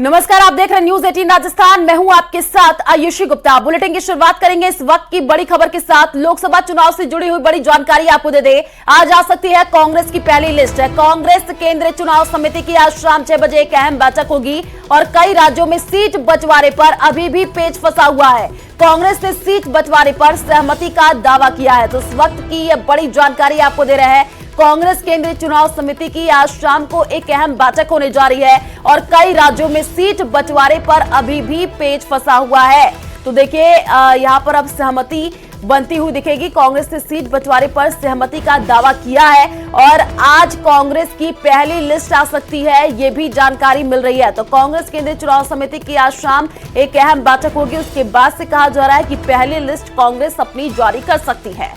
नमस्कार, आप देख रहे हैं न्यूज 18 राजस्थान। मैं हूं आपके साथ आयुषी गुप्ता। बुलेटिन की शुरुआत करेंगे इस वक्त की बड़ी खबर के साथ। लोकसभा चुनाव से जुड़ी हुई बड़ी जानकारी आपको दे दे। आज आ सकती है कांग्रेस की पहली लिस्ट। कांग्रेस केंद्रीय चुनाव समिति की आज शाम 6 बजे एक अहम बैठक होगी और कई राज्यों में सीट बंटवारे पर अभी भी पेच फंसा हुआ है। कांग्रेस ने सीट बंटवारे पर सहमति का दावा किया है, तो इस वक्त की यह बड़ी जानकारी आपको दे रहे हैं। कांग्रेस केंद्रीय चुनाव समिति की आज शाम को एक अहम बैठक होने जा रही है और कई राज्यों में सीट बंटवारे पर अभी भी पेच फंसा हुआ है। तो देखिए, यहां पर अब सहमति बनती हुई दिखेगी। कांग्रेस ने सीट बंटवारे पर सहमति का दावा किया है और आज कांग्रेस की पहली लिस्ट आ सकती है, ये भी जानकारी मिल रही है। तो कांग्रेस केंद्रीय चुनाव समिति की आज शाम एक अहम बैठक होगी। उसके बाद से कहा जा रहा है कि पहली लिस्ट कांग्रेस अपनी जारी कर सकती है।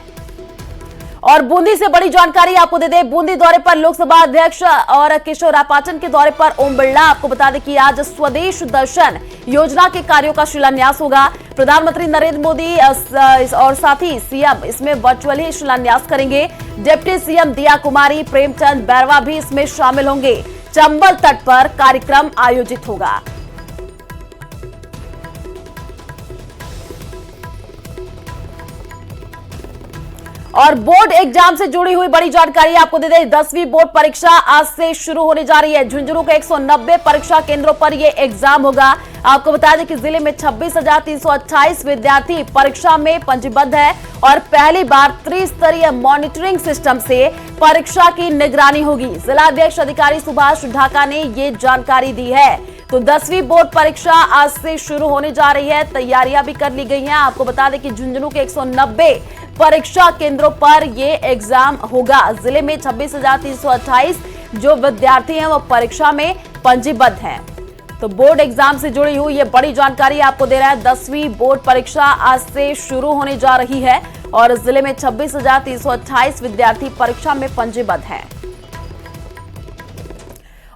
और बूंदी से बड़ी जानकारी आपको दे दें। बूंदी दौरे पर लोकसभा अध्यक्ष और केशवराव के दौरे पर ओम बिरला। आपको बता दें कि आज स्वदेश दर्शन योजना के कार्यों का शिलान्यास होगा। प्रधानमंत्री नरेंद्र मोदी और साथ ही सीएम इसमें वर्चुअली शिलान्यास करेंगे। डिप्टी सीएम दिया कुमारी, प्रेमचंद बैरवा भी इसमें शामिल होंगे। चंबल तट पर कार्यक्रम आयोजित होगा। और बोर्ड एग्जाम से जुड़ी हुई बड़ी जानकारी आपको दे दें। 10वीं बोर्ड परीक्षा आज से शुरू होने जा रही है। झुंझुनू के 190 परीक्षा केंद्रों पर यह एग्जाम होगा। आपको बता दें कि जिले में 26,328 विद्यार्थी परीक्षा में पंजीबद्ध है और पहली बार त्रिस्तरीय मॉनिटरिंग सिस्टम से परीक्षा की निगरानी होगी। जिला अध्यक्ष अधिकारी सुभाष ढाका ने ये जानकारी दी है। तो 10वीं बोर्ड परीक्षा आज से शुरू होने जा रही है। तैयारियां भी कर ली गई हैं। आपको बता दें कि झुंझुनू के 190 परीक्षा केंद्रों पर यह एग्जाम होगा। जिले में 26,328 जो विद्यार्थी हैं वो परीक्षा में पंजीबद्ध हैं। तो बोर्ड एग्जाम से जुड़ी हुई ये बड़ी जानकारी आपको दे रहा है। 10वीं बोर्ड परीक्षा आज से शुरू होने जा रही है और जिले में 26,328 विद्यार्थी परीक्षा में पंजीबद्ध हैं।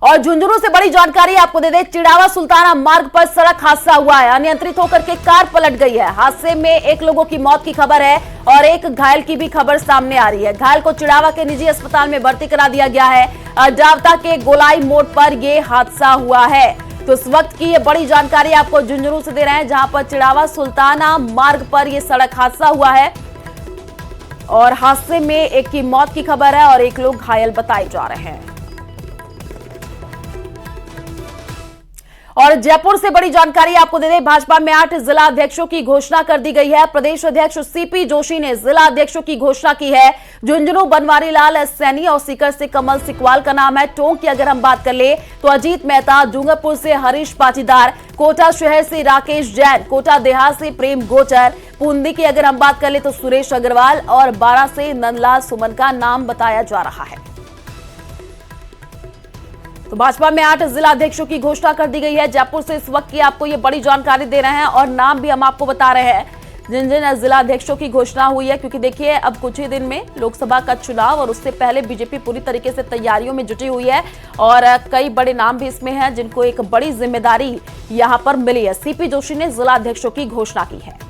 और झुंझुनू से बड़ी जानकारी आपको दे दें। चिड़ावा सुल्ताना मार्ग पर सड़क हादसा हुआ है। अनियंत्रित होकर के कार पलट गई है। हादसे में एक लोगों की मौत की खबर है और एक घायल की भी खबर सामने आ रही है। घायल को चिड़ावा के निजी अस्पताल में भर्ती करा दिया गया है। जावता के गोलाई मोड़ पर यह हादसा हुआ है। तो इस वक्त की ये बड़ी जानकारी आपको झुंझुनू से दे रहे हैं, जहां पर चिड़ावा सुल्ताना मार्ग पर यह सड़क हादसा हुआ है और हादसे में एक की मौत की खबर है और एक लोग घायल बताए जा रहे हैं। और जयपुर से बड़ी जानकारी आपको दे दें। भाजपा में 8 जिला अध्यक्षों की घोषणा कर दी गई है। प्रदेश अध्यक्ष सीपी जोशी ने जिला अध्यक्षों की घोषणा की है। झुंझुनू बनवारी लाल सैनी और सीकर से कमल सिकवाल का नाम है। टोंक की अगर हम बात कर ले तो अजीत मेहता, डूंगरपुर से हरीश पाटीदार, कोटा शहर से राकेश जैन, कोटा देहात से प्रेम गोचर, बूंदी की अगर हम बात कर ले तो सुरेश अग्रवाल और 12 से नंदलाल सुमन का नाम बताया जा रहा है। तो भाजपा में 8 जिला अध्यक्षों की घोषणा कर दी गई है। जयपुर से इस वक्त की आपको ये बड़ी जानकारी दे रहे हैं और नाम भी हम आपको बता रहे हैं जिन जिन जिला अध्यक्षों की घोषणा हुई है, क्योंकि देखिए अब कुछ ही दिन में लोकसभा का चुनाव और उससे पहले बीजेपी पूरी तरीके से तैयारियों में जुटी हुई है और कई बड़े नाम भी इसमें हैं जिनको एक बड़ी जिम्मेदारी यहां पर मिली है। सीपी जोशी ने जिला अध्यक्षों की घोषणा की है।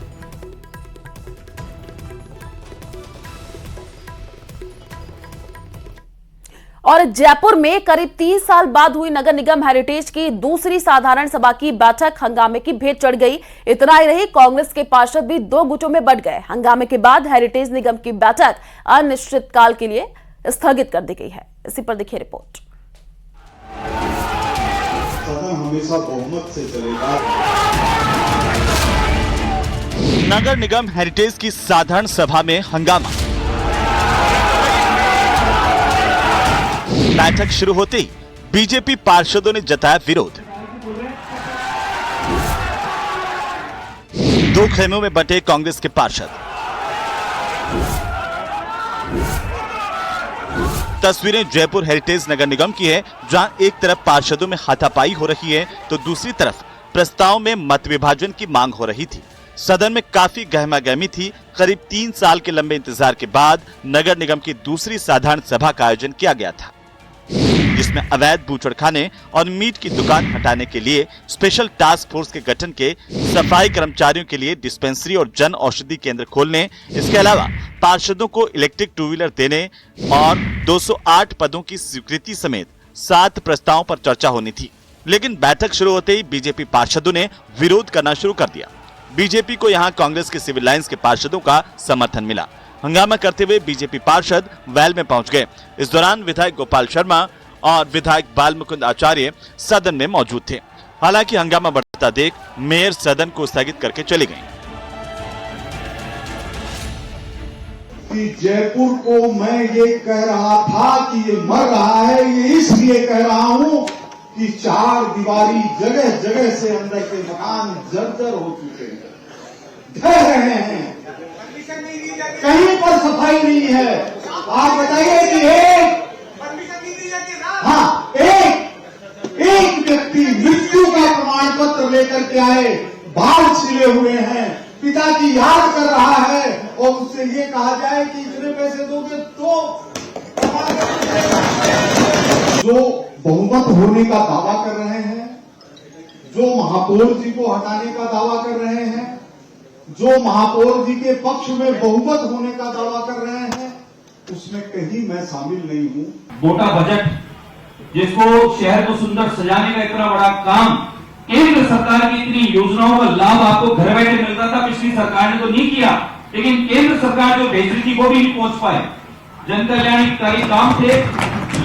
और जयपुर में करीब 30 साल बाद हुई नगर निगम हेरिटेज की दूसरी साधारण सभा की बैठक हंगामे की भेंट चढ़ गई। इतना ही नहीं, कांग्रेस के पार्षद भी 2 गुटों में बंट गए। हंगामे के बाद हेरिटेज निगम की बैठक अनिश्चितकाल के लिए स्थगित कर दी गई है। इसी पर देखिए रिपोर्ट। हमेशा बहुमत से चलेगा। नगर निगम हेरिटेज की साधारण सभा में हंगामा। बैठक शुरू होते ही बीजेपी पार्षदों ने जताया विरोध। 2 खेमों में बंटे कांग्रेस के पार्षद। तस्वीरें जयपुर हेरिटेज नगर निगम की है, जहां एक तरफ पार्षदों में हाथापाई हो रही है तो दूसरी तरफ प्रस्ताव में मत विभाजन की मांग हो रही थी। सदन में काफी गहमागहमी थी। करीब 3 साल के लंबे इंतजार के बाद नगर निगम की दूसरी साधारण सभा का आयोजन किया गया था, जिसमें अवैध बूचड़खाने और मीट की दुकान हटाने के लिए स्पेशल टास्क फोर्स के गठन के, सफाई कर्मचारियों के लिए डिस्पेंसरी और जन औषधि केंद्र खोलने, इसके अलावा पार्षदों को इलेक्ट्रिक 2 व्हीलर देने और 208 पदों की स्वीकृति समेत 7 प्रस्तावों पर चर्चा होनी थी। लेकिन बैठक शुरू होते ही बीजेपी पार्षदों ने विरोध करना शुरू कर दिया। बीजेपी को यहां कांग्रेस के सिविल लाइंस के पार्षदों का समर्थन मिला। हंगामा करते हुए बीजेपी पार्षद वेल में पहुंच गए। इस दौरान विधायक गोपाल शर्मा और विधायक बालमुकुंद आचार्य सदन में मौजूद थे। हालांकि हंगामा बढ़ता देख मेयर सदन को स्थगित करके चली गईं। कि जयपुर को मैं ये कह रहा था कि ये मर रहा है, ये इसलिए कह रहा हूं कि चार दीवारी जगह जगह से अंदर के मकान जर्जर हो चुके हैं, ढह रहे हैं, कहीं पर सफाई नहीं है। आप बताइए कि एक व्यक्ति मृत्यु का प्रमाण पत्र लेकर के आए, बाल छिले हुए हैं, पिताजी याद कर रहा है और उससे ये कहा जाए कि इतने पैसे दोगे तो जो बहुमत होने का दावा कर रहे हैं, जो महापौर जी को हटाने का दावा कर रहे हैं, जो महापौर जी के पक्ष में बहुमत होने का दावा कर रहे हैं, उसमें कहीं मैं शामिल नहीं हूं। मोटा बजट जिसको शहर को सुंदर सजाने का इतना बड़ा काम, केंद्र सरकार की इतनी योजनाओं का लाभ आपको घर बैठे मिलता था, पिछली सरकार ने तो नहीं किया, लेकिन केंद्र सरकार जो भेज रही थी वो भी नहीं पहुंच पाए। जन कल्याणकारी काम थे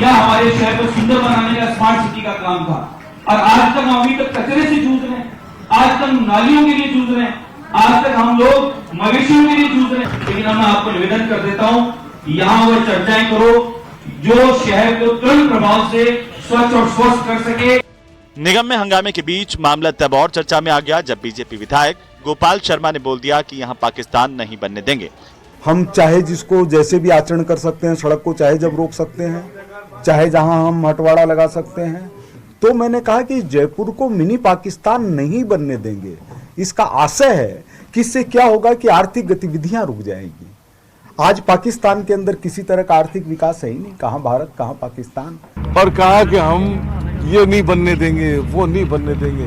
या हमारे शहर को सुंदर बनाने का स्मार्ट सिटी का काम था। और आज तक हम अभी तक कचरे से जूझ रहे हैं, आज तक नालियों के लिए जूझ रहे हैं, आज तक हम लोग मवेशियों के लिए जूझ रहे हैं। लेकिन मैं आपको निवेदन कर देता हूं, यहां वो चर्चाएं करो जो शहर को तुरंत प्रभाव से स्वच्छ और स्वस्थ कर सके। निगम में हंगामे के बीच मामला तब और चर्चा में आ गया जब बीजेपी विधायक गोपाल शर्मा ने बोल दिया कि यहां पाकिस्तान नहीं बनने देंगे। हम चाहे जिसको जैसे भी आचरण कर सकते हैं, सड़क को चाहे जब रोक सकते हैं, चाहे जहां हम हटवाड़ा लगा सकते हैं। तो मैंने कहा कि जयपुर को मिनी पाकिस्तान नहीं बनने देंगे। इसका आशय है कि इससे क्या होगा कि आर्थिक गतिविधियां रुक जाएंगी। आज पाकिस्तान के अंदर किसी तरह का आर्थिक विकास है ही नहीं, कहां भारत कहां पाकिस्तान। और कहा कि हम ये नहीं बनने देंगे, वो नहीं बनने देंगे।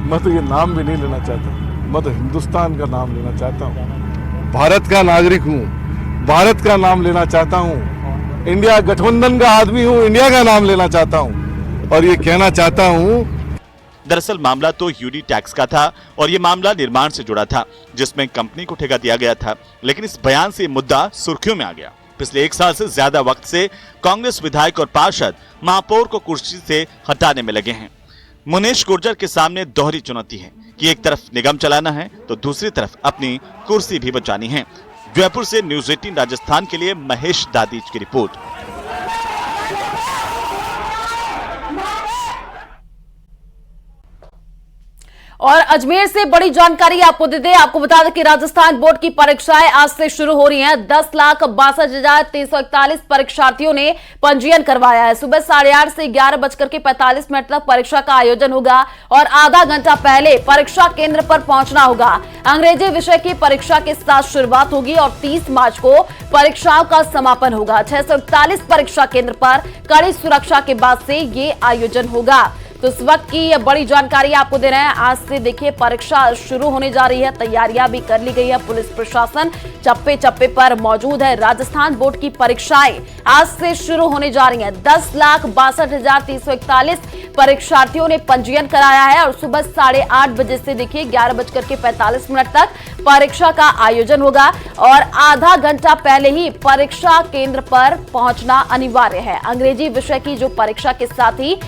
मैं तो ये नाम भी नहीं लेना चाहता, मैं तो हिंदुस्तान का नाम लेना चाहता हूँ, भारत का नागरिक हूँ, भारत का नाम लेना चाहता हूँ, इंडिया गठबंधन का आदमी हूँ, इंडिया का नाम लेना चाहता हूँ और ये कहना चाहता हूँ। दरअसल मामला तो यूडी टैक्स का था और ये मामला निर्माण से जुड़ा था जिसमें कंपनी को ठेका दिया गया था। लेकिन इस बयान से मुद्दा सुर्खियों में आ गया। पिछले 1 साल से ज्यादा वक्त से कांग्रेस विधायक और पार्षद महापौर को कुर्सी से हटाने में लगे हैं। मुनेश गुर्जर के सामने दोहरी चुनौती है कि एक तरफ निगम चलाना है तो दूसरी तरफ अपनी कुर्सी भी बचानी है। जयपुर से न्यूज़ 18 राजस्थान के लिए महेश दादीज की रिपोर्ट। और अजमेर से बड़ी जानकारी आपको दे दें। आपको बता दें कि राजस्थान बोर्ड की परीक्षाएं आज से शुरू हो रही हैं। 10,62,341 परीक्षार्थियों ने पंजीयन करवाया है। सुबह 8:30 से 11:45 तक परीक्षा का आयोजन होगा और आधा घंटा पहले परीक्षा केंद्र पर पहुंचना होगा। अंग्रेजी विषय की परीक्षा के साथ शुरुआत होगी और 30 मार्च को परीक्षाओं का समापन होगा। 641 परीक्षा केंद्र पर कड़ी सुरक्षा के बाद से ये आयोजन होगा। तो इस वक्त की ये बड़ी जानकारी आपको दे रहे हैं। आज से देखिए परीक्षा शुरू होने जा रही है, तैयारियां भी कर ली गई है। पुलिस प्रशासन चप्पे चप्पे पर मौजूद है। राजस्थान बोर्ड की परीक्षाएं आज से शुरू होने जा रही हैं। 10,62,341 परीक्षार्थियों ने पंजीयन कराया है और सुबह 8:30 बजे से देखिए 11:45 तक परीक्षा का आयोजन होगा और आधा घंटा पहले ही परीक्षा केंद्र पर पहुंचना अनिवार्य है। अंग्रेजी विषय की जो परीक्षा के साथ ही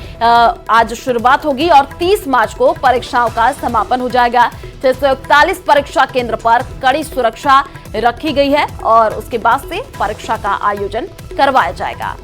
आज शुरुआत होगी और 30 मार्च को परीक्षाओं का समापन हो जाएगा। 641 परीक्षा केंद्र पर कड़ी सुरक्षा रखी गई है और उसके बाद से परीक्षा का आयोजन करवाया जाएगा।